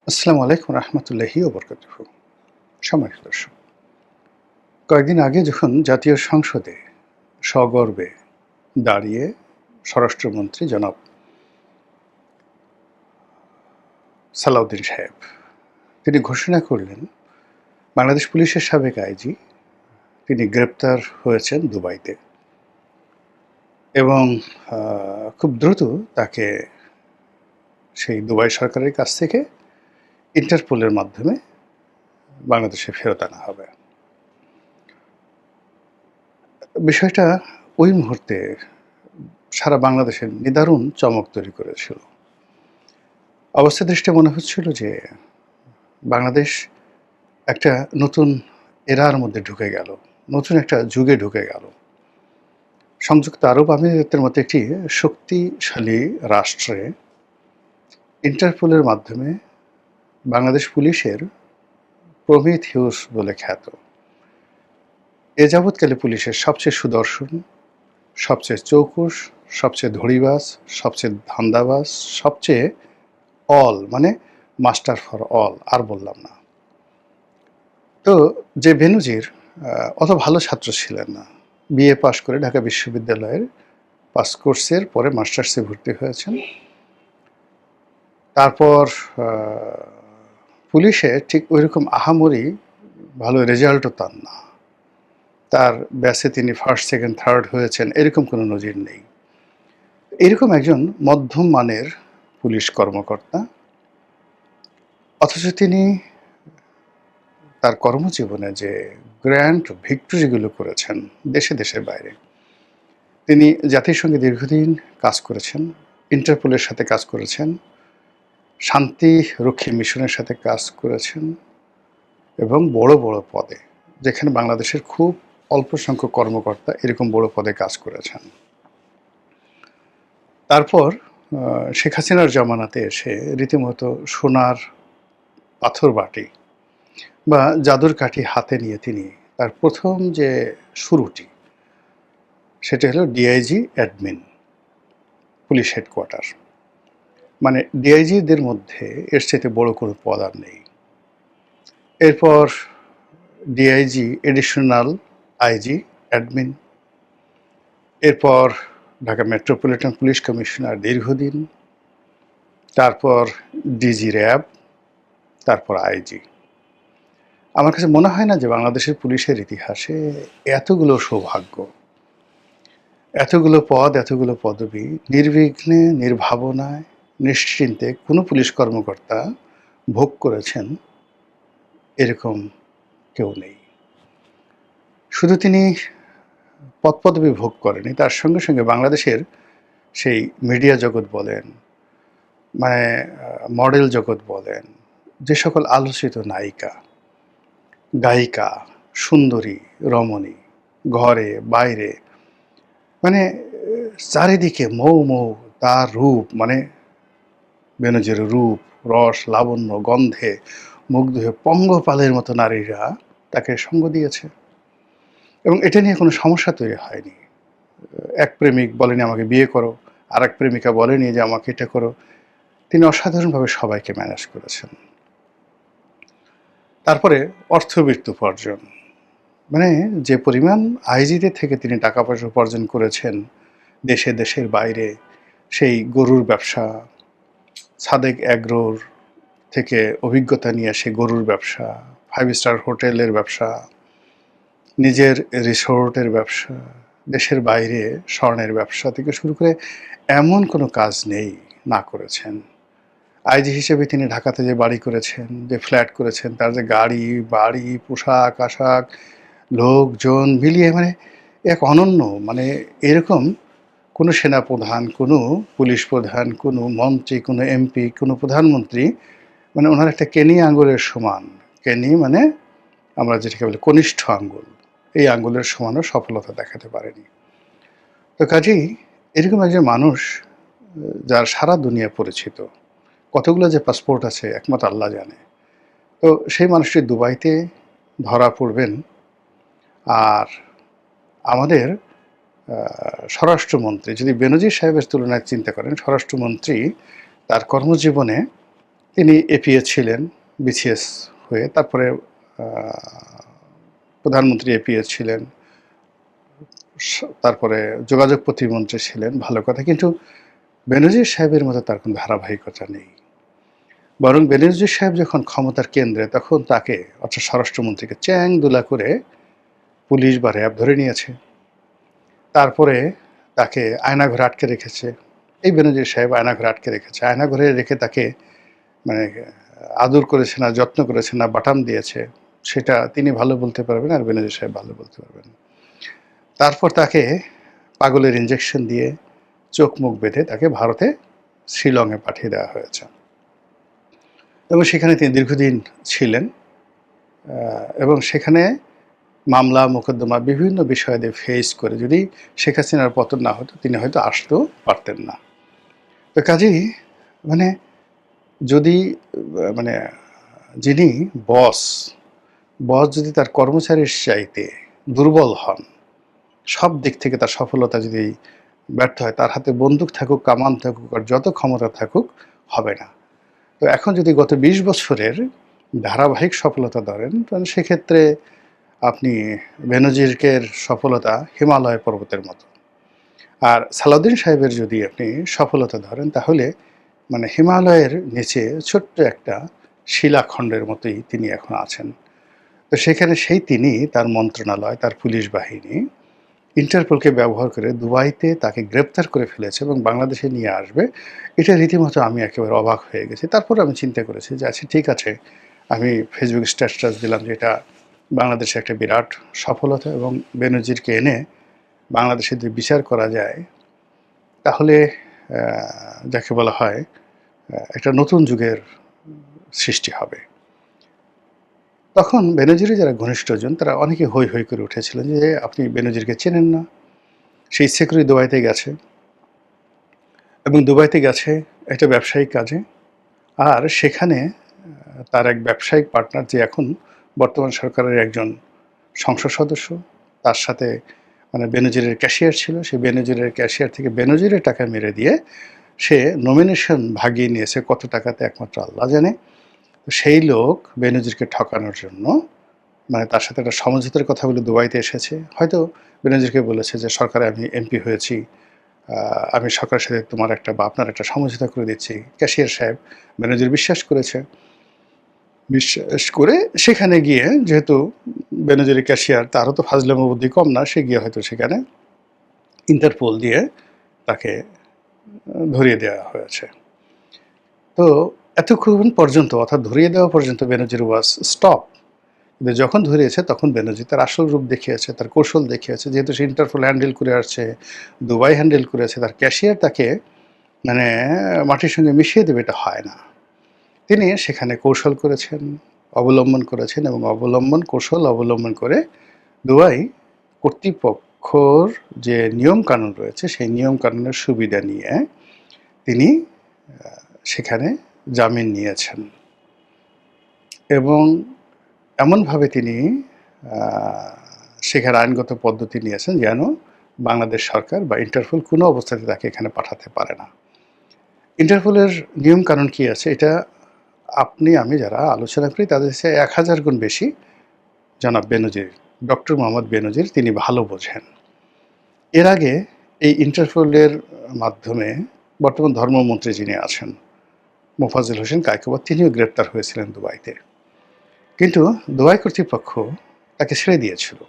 আসসালামু আলাইকুম রহমতুল্লাহি ওয়া বারাকাতুহু। সম্মানিত দর্শক, কয়েকদিন আগে যখন জাতীয় সংসদে সগর্বে দাঁড়িয়ে স্বরাষ্ট্রমন্ত্রী জনাব সালাউদ্দিন সাহেব তিনি ঘোষণা করলেন বাংলাদেশ পুলিশের সাবেক আইজি তিনি গ্রেপ্তার হয়েছেন দুবাইতে এবং খুব দ্রুত তাকে সেই দুবাই সরকারের কাছ থেকে ইন্টারপোলের মাধ্যমে বাংলাদেশে ফেরত আনা হবে। বিষয়টা ওই মুহূর্তে সারা বাংলাদেশের নিদারুণ চমক তৈরি করেছিল। অবস্থা দৃষ্টে মনে হচ্ছিল যে বাংলাদেশ একটা নতুন এরার মধ্যে ঢুকে গেল, নতুন একটা যুগে ঢুকে গেল। সংযুক্ত আরব আমিরাতের মতো একটি শক্তিশালী রাষ্ট্রে ইন্টারপোলের মাধ্যমে বাংলাদেশ পুলিশের প্রমিথিউস বলে খ্যাত এ যাবৎকালে পুলিশের সবচেয়ে সুদর্শন, সবচেয়ে চৌকুশ, সবচেয়ে ধড়িবাজ, সবচেয়ে ধান্দাবাজ, সবচেয়ে মানে মাস্টার ফর অল আর বললাম না। তো যে বেনজির অত ভালো ছাত্র ছিলেন না, বিএ পাশ করে ঢাকা বিশ্ববিদ্যালয়ের পাস কোর্সের পরে মাস্টার্সে ভর্তি হয়েছেন। তারপর পুলিশে ঠিক ওইরকম আহামরি ভালো রেজাল্টও তার না, তার ব্যাচে তিনি ফার্স্ট সেকেন্ড থার্ড হয়েছেন এরকম কোনো নজির নেই। এরকম একজন মধ্যম মানের পুলিশ কর্মকর্তা, অথচ তিনি তার কর্মজীবনে যে গ্র্যান্ড ভিক্টরিগুলো করেছেন দেশে দেশের বাইরে, তিনি জাতিসংঘে দীর্ঘদিন কাজ করেছেন, ইন্টারপোলের সাথে কাজ করেছেন, শান্তি রক্ষী মিশনের সাথে কাজ করেছেন এবং বড় বড় পদে, যেখানে বাংলাদেশের খুব অল্প সংখ্যক কর্মকর্তা এরকম বড় পদে কাজ করেছেন। তারপর শেখ হাসিনার জামানাতে এসে রীতিমতো সোনার পাথর বাটি বা জাদুর কাঠি হাতে নিয়ে তিনি তার প্রথম যে শুরুটি সেটা হলো ডিআইজি অ্যাডমিন, পুলিশ হেডকোয়ার্টার। মানে ডিআইজিদের মধ্যে এর চাইতে বড় কোনো পদ আর নেই। এরপর ডিআইজি এডিশনাল আইজি অ্যাডমিন, এরপর ঢাকা মেট্রোপলিটন পুলিশ কমিশনার দীর্ঘদিন, তারপর ডিজি র্যাব, তারপর আইজি। আমার কাছে মনে হয় না যে বাংলাদেশের পুলিশের ইতিহাসে এতগুলো সৌভাগ্য, এতগুলো পদ, এতগুলো পদবি নির্বিঘ্নে, নির্ভাবনায়, নিশ্চিন্তে কোনো পুলিশ কর্মকর্তা ভোগ করেছেন এরকম কেউ নেই। শুধু তিনি পদপদবি ভোগ করেনি, তার সঙ্গে সঙ্গে বাংলাদেশের সেই মিডিয়া জগৎ বলেন, মানে মডেল জগৎ বলেন, যে সকল আলোচিত নায়িকা, গায়িকা, সুন্দরী, রমণী, ঘরে বাইরে, মানে চারিদিকে মৌ মৌ তার রূপ, মানে বেনজির রূপ, রস, লাবণ্য, গন্ধে মুগ্ধ হয়ে পঙ্গপালের মতো নারীরা তাকে সঙ্গ দিয়েছে এবং এটা নিয়ে কোনো সমস্যা তৈরি হয়নি। এক প্রেমিক বলেনি আমাকে বিয়ে করো, আর এক প্রেমিকা বলেনি যে আমাকে এটা করো। তিনি অসাধারণভাবে সবাইকে ম্যানেজ করেছেন। তারপরে অর্থবিত্ত উপার্জন, মানে যে পরিমাণ আইজিদের থেকে তিনি টাকা পয়সা উপার্জন করেছেন দেশে দেশের বাইরে, সেই গরুর ব্যবসা, সাদেক অ্যাগ্রোর থেকে অভিজ্ঞতা নিয়ে আসে গরুর ব্যবসা, 5 স্টার হোটেলের ব্যবসা, নিজের রিসোর্টের ব্যবসা, দেশের বাইরে স্বর্ণের ব্যবসা থেকে শুরু করে এমন কোনো কাজ নেই না করেছেন। আইজি হিসেবে তিনি ঢাকাতে যে বাড়ি করেছেন, যে ফ্ল্যাট করেছেন, তার যে গাড়ি বাড়ি, পোশাক আশাক, লোকজন মিলিয়ে মানে এক অনন্য, মানে এরকম কোনো সেনাপ্রধান, কোনো পুলিশ প্রধান, কোনো মন্ত্রী, কোনো এমপি, কোনো প্রধানমন্ত্রী, মানে ওনার একটা কেনি আঙুলের সমান, কেনি মানে আমরা যেটাকে বলি কনিষ্ঠ আঙ্গুল, এই আঙ্গুলের সমানও সফলতা দেখাতে পারেনি। তো কাজেই এরকম একজন মানুষ যার সারা দুনিয়া পরিচিত, কতগুলো যে পাসপোর্ট আছে একমাত্র আল্লাহ জানে। তো সেই মানুষটি দুবাইতে ধরা পড়বেন, আর আমাদের স্বরাষ্ট্রমন্ত্রী যদি বেনজির সাহেবের তুলনায় চিন্তা করেন, স্বরাষ্ট্রমন্ত্রী তার কর্মজীবনে তিনি এপিএ ছিলেন বিসিএস হয়ে, তারপরে প্রধানমন্ত্রী এপিএ ছিলেন, তারপরে যোগাযোগ প্রতিমন্ত্রী ছিলেন, ভালো কথা। কিন্তু বেনজির সাহেবের মতো তার কোনো ধারাবাহিকতা নেই। বরং বেনজির সাহেব যখন ক্ষমতার কেন্দ্রে, তখন তাকে অর্থাৎ স্বরাষ্ট্রমন্ত্রীকে চ্যাং দুলা করে পুলিশ বা র্যাব ধরে নিয়েছে। তারপরে তাকে আয়নাঘরে আটকে রেখেছে। এই বেনজির সাহেব আয়নাঘরে আটকে রেখেছে। আয়নাঘরে রেখে তাকে মানে আদর করেছে না, যত্ন করেছে না, বাটাম দিয়েছে, সেটা তিনি ভালো বলতে পারবেন, আর বেনজির সাহেব ভালো বলতে পারবেন। তারপর তাকে পাগলের ইঞ্জেকশন দিয়ে চোখ মুখ বেঁধে তাকে ভারতে শিলংয়ে পাঠিয়ে দেওয়া হয়েছে, এবং সেখানে তিনি দীর্ঘদিন ছিলেন। এবং সেখানে মামলা মোকদ্দমা বিভিন্ন বিষয় দিয়ে ফেস করে, যদি শেখ হাসিনার পতন না হতো তিনি হয়তো আসতেও পারতেন না। তো কাজেই মানে যদি মানে যিনি বস যদি তার কর্মচারীর চাইতে দুর্বল হন, সব দিক থেকে তার সফলতা যদি ব্যর্থ হয়, তার হাতে বন্দুক থাকুক, কামান থাকুক, আর যত ক্ষমতা থাকুক, হবে না। তো এখন যদি গত ২০ বছরের ধারাবাহিক সফলতা ধরেন, তাহলে সেক্ষেত্রে আপনি বেনজিরের সফলতা হিমালয় পর্বতের মতো। আর সালাউদ্দিন সাহেবের যদি আপনি সফলতা ধরেন, তাহলে মানে হিমালয়ের নিচে ছোট্ট একটা শিলাখণ্ডের মতোই তিনি এখন আছেন। তো সেখানে তিনি তার মন্ত্রণালয়, তার পুলিশ বাহিনী ইন্টারপোলকে ব্যবহার করে দুবাইতে তাকে গ্রেপ্তার করে ফেলেছে এবং বাংলাদেশে নিয়ে আসবে। এটা রীতিমতো আমি একেবারে অবাক হয়ে গেছি। তারপর আমি চিন্তা করেছি যে আচ্ছা ঠিক আছে, আমি ফেসবুক স্ট্যাটাস দিলাম যে এটা বাংলাদেশে একটা বিরাট সফলতা, এবং বেনজিরকে এনে বাংলাদেশে যদি বিচার করা যায়, তাহলে যাকে বলা হয় একটা নতুন যুগের সৃষ্টি হবে। তখন বেনজিরের যারা ঘনিষ্ঠজন, তারা অনেকে হৈ হৈ করে উঠেছিলেন যে আপনি বেনজিরকে চেনেন না, সে ইচ্ছে করে দুবাইতে গেছে, এবং দুবাইতে গেছে একটা ব্যবসায়িক কাজে। আর সেখানে তার এক ব্যবসায়িক পার্টনার, যে এখন বর্তমান সরকারের একজন সংসদ সদস্য, তার সাথে মানে বেনজিরের ক্যাশিয়ার ছিল, সেই বেনজিরের ক্যাশিয়ার থেকে বেনজিরের টাকা মেরে দিয়ে সে নমিনেশন ভাগিয়ে নিয়েছে, কত টাকাতে একমাত্র আল্লাহ জানে। সেই লোক বেনজিরকে ঠকানোর জন্য মানে তার সাথে একটা সমঝোতার কথা বলে দুবাইতে এসেছে। হয়তো বেনজিরকে বলেছে যে সরকারে আমি এমপি হয়েছি, আমি সরকারের সাথে তোমার একটা বা আপনার একটা সমঝোতা করে দিচ্ছি। ক্যাশিয়ার সাহেব বেনজির বিশ্বাস করেছে। বিশ্বাস করে সেখানে গিয়ে, যেহেতু বেনজিরের ক্যাশিয়ার, তারও তো ফাজলামো বুদ্ধি কম না, সে গিয়ে হয়তো সেখানে ইন্টারপোল দিয়ে তাকে ধরিয়ে দেওয়া হয়েছে। তো এতক্ষণ পর্যন্ত, অর্থাৎ ধরিয়ে দেওয়া পর্যন্ত বেনজির ওয়াজ স্টপ। কিন্তু যখন ধরিয়েছে তখন বেনজির তার আসল রূপ দেখিয়েছে, তার কৌশল দেখিয়েছে। যেহেতু সে ইন্টারপোল হ্যান্ডেল করে আসছে, দুবাই হ্যান্ডেল করেছে, তার ক্যাশিয়ার তাকে মানে মাটির সঙ্গে মিশিয়ে দেবে, এটা হয় না। তিনি সেখানে কৌশল করেছেন, অবলম্বন করেছেন, এবং কৌশল অবলম্বন করে দুবাই কর্তৃপক্ষর যে নিয়মকানুন রয়েছে, সেই নিয়মকানুনের সুবিধা নিয়ে তিনি সেখানে জামিন নিয়েছেন, এবং এমনভাবে তিনি সেখানে আইনগত পদ্ধতি নিয়েছেন যেন বাংলাদেশ সরকার বা ইন্টারপোল কোনো অবস্থাতে তাকে এখানে পাঠাতে পারে না। ইন্টারপোলের নিয়মকানুন কী আছে, এটা আপনি আমি যারা আলোচনা করি তাদের চেয়ে ১,০০০ গুণ বেশি জনাব বেনজির, ডক্টর মোহাম্মদ বেনজির, তিনি ভালো বোঝেন। এর আগে এই ইন্টারপোলের মাধ্যমে বর্তমান ধর্মমন্ত্রী যিনি আছেন, মোফাজ্জল হোসেন কায়কোবাদ, তিনিও গ্রেপ্তার হয়েছিলেন দুবাইতে। কিন্তু দুবাই কর্তৃপক্ষ তাকে ছেড়ে দিয়েছিল,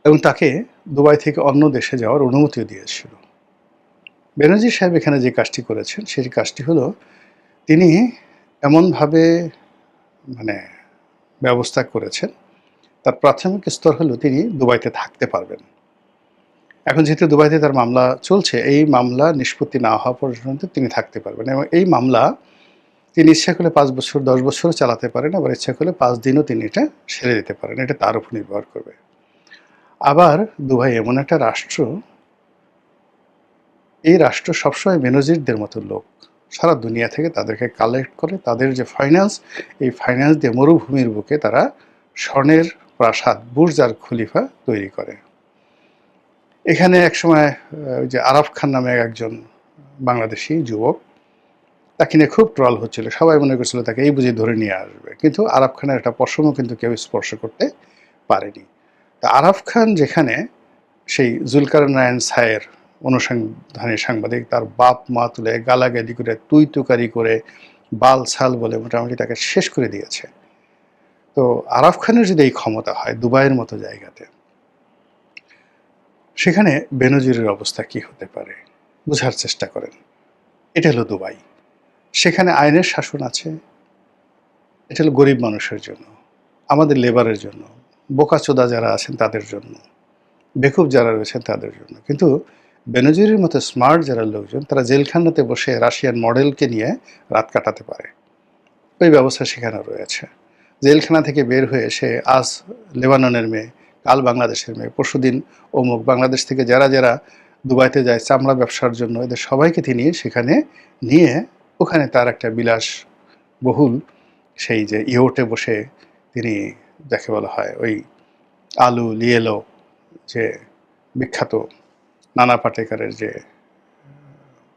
এবং তাকে দুবাই থেকে অন্য দেশে যাওয়ার অনুমতিও দিয়েছিল। বেনজির সাহেব এখানে যে কাজটি করেছেন, সেই কাজটি হলো তিনি এমনভাবে মানে ব্যবস্থা করেছেন, তার প্রাথমিক স্তর হলো তিনি দুবাইতে থাকতে পারবেন। এখন যেহেতু দুবাইতে তার মামলা চলছে, এই মামলা নিষ্পত্তি না হওয়া পর্যন্ত তিনি থাকতে পারবেন, এবং এই মামলা তিনি ইচ্ছা করলে ৫ বছর ১০ বছরও চালাতে পারেন, আবার ইচ্ছা করলে ৫ দিনও তিনি এটা ছেড়ে দিতে পারেন। এটা তার উপর নির্ভর করবে। আবার দুবাই এমন একটা রাষ্ট্র, এই রাষ্ট্র সবসময় বেনজিরদের মতো লোক সারা দুনিয়া থেকে তাদেরকে কালেক্ট করে, তাদের যে ফাইন্যান্স, এই ফাইন্যান্স দিয়ে মরুভূমির বুকে তারা স্বর্ণের প্রাসাদ, বুর্জ আর খলিফা তৈরি করে। এখানে একসময় ওই যে আরাফ খান নামে একজন বাংলাদেশি যুবক, তাকে নিয়ে খুব ট্রল হচ্ছিল, সবাই মনে করছিল তাকে এই বুঝি ধরে নিয়ে আসবে, কিন্তু আরাফ খানের একটা পশমও কিন্তু কেউ স্পর্শ করতে পারেনি। তা আরাফ খান যেখানে সেই জুলকারনায়ন সায়ের অনুসন্ধানী সাংবাদিক তার বাপ মা তুলে গালাগালি করে তুই তুকারি করে বাল ছাল বলে মোটামুটি তাকে শেষ করে দিয়েছে, তো আরাফ খানের যদি এই ক্ষমতা হয় দুবাইয়ের মতো জায়গাতে, সেখানে বেনজিরের অবস্থা কি হতে পারে বোঝার চেষ্টা করেন। এটা হলো দুবাই, সেখানে আইনের শাসন আছে, এটা হলো গরিব মানুষের জন্য, আমাদের লেবারের জন্য, বোকাচোদা যারা আছেন তাদের জন্য, বেকুব যারা রয়েছেন তাদের জন্য। কিন্তু বেনজিরের মতো স্মার্ট যারা লোকজন তারা জেলখানাতে বসে রাশিয়ান মডেলকে নিয়ে রাত কাটাতে পারে, ওই ব্যবস্থা সেখানে রয়েছে। জেলখানা থেকে বের হয়ে সে আজ লেবাননের মেয়ে, কাল বাংলাদেশের মেয়ে, পরশুদিন অমুক, বাংলাদেশ থেকে যারা যারা দুবাইতে যায় চামড়া ব্যবসার জন্য, এদের সবাইকে তিনি সেখানে নিয়ে ওখানে তার একটা বিলাস বহুল সেই যে ইয়োটে বসে তিনি, যাকে বলা হয় ওই আলু লিয়েলো, যে বিখ্যাত নানা পাটেকরের যে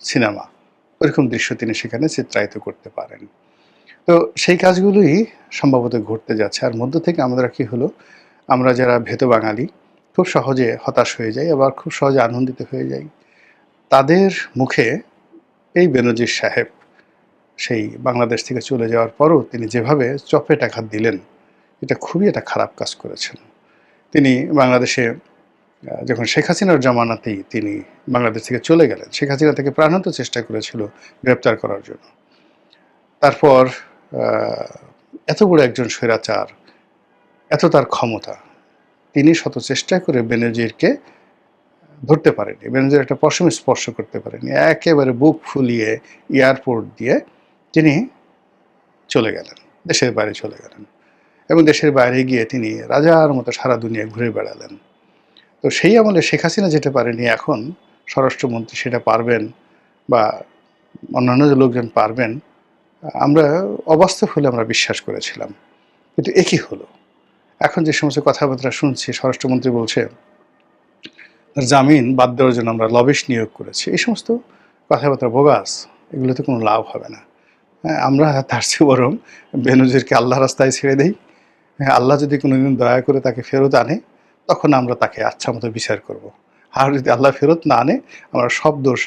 সিনেমা, ওইরকম দৃশ্য তিনি সেখানে চিত্রায়িত করতে পারেন। তো সেই কাজগুলোই সম্ভবত ঘটতে যাচ্ছে। আর মধ্য থেকে আমরা কি হলো, আমরা যারা ভেতো বাঙালি খুব সহজে হতাশ হয়ে যাই, আবার খুব সহজে আনন্দিত হয়ে যাই। তাদের মুখে এই বেনজির সাহেব সেই বাংলাদেশ থেকে চলে যাওয়ার পরও তিনি যেভাবে চপেটাঘাত দিলেন, এটা খুবই একটা খারাপ কাজ করেছেন। তিনি বাংলাদেশে যখন শেখ হাসিনার জামানাতেই তিনি বাংলাদেশ থেকে চলে গেলেন, শেখ হাসিনা তাকে প্রাণান্ত চেষ্টা করেছিল গ্রেপ্তার করার জন্য। তারপর এত বড় একজন স্বৈরাচার, এত তার ক্ষমতা, তিনি শত চেষ্টা করে বেনজিরকে ধরতে পারেনি, বেনজির একটা পশম স্পর্শ করতে পারেনি, একেবারে বুক ফুলিয়ে এয়ারপোর্ট দিয়ে তিনি চলে গেলেন, দেশের বাইরে চলে গেলেন, এবং দেশের বাইরে গিয়ে তিনি রাজার মতো সারা দুনিয়া ঘুরে বেড়ালেন। তো সেই আমলে শেখ হাসিনা যেটা পারেনি, এখন স্বরাষ্ট্রমন্ত্রী সেটা পারবেন বা অন্যান্য যে লোকজন পারবেন, আমরা অবাস্তব হলে আমরা বিশ্বাস করেছিলাম। কিন্তু একই হলো, এখন যে সমস্ত কথাবার্তা শুনছি, স্বরাষ্ট্রমন্ত্রী বলছে জামিন বাদ দেওয়ার জন্য আমরা লবিস্ট নিয়োগ করেছি, এই সমস্ত কথাবার্তা বোগাস, এগুলোতে কোনো লাভ হবে না। হ্যাঁ, আমরা তার চেয়ে বরং বেনজিরকে আল্লাহ রাস্তায় ছেড়ে দেই। হ্যাঁ, আল্লাহ যদি কোনোদিন দয়া করে তাকে ফেরত আনে, তখন আমরা তাকে আচ্ছা মতো বিচার করব। আর যদি আল্লাহ ফেরত না আনে, আমরা সব দোষ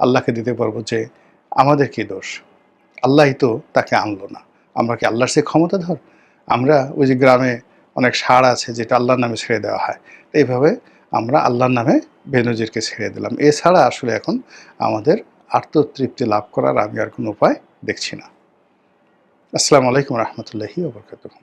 আল্লাহকে দিতে পারবো যে আমাদের কি দোষ, আল্লাহই তো তাকে আনলো না, আমরা কি আল্লাহর সে ক্ষমতাধর? আমরা ওই যে গ্রামে অনেক ষাঁড় আছে যেটা আল্লাহর নামে ছেড়ে দেওয়া হয়, এইভাবে আমরা আল্লাহর নামে বেনজিরকে ছেড়ে দিলাম। এছাড়া আসলে এখন আমাদের আত্মতৃপ্তি লাভ করার আমি আর কোনো উপায় দেখছি না। আসসালামু আলাইকুম রহমতুল্লাহি ওয়া বারাকাতুহু।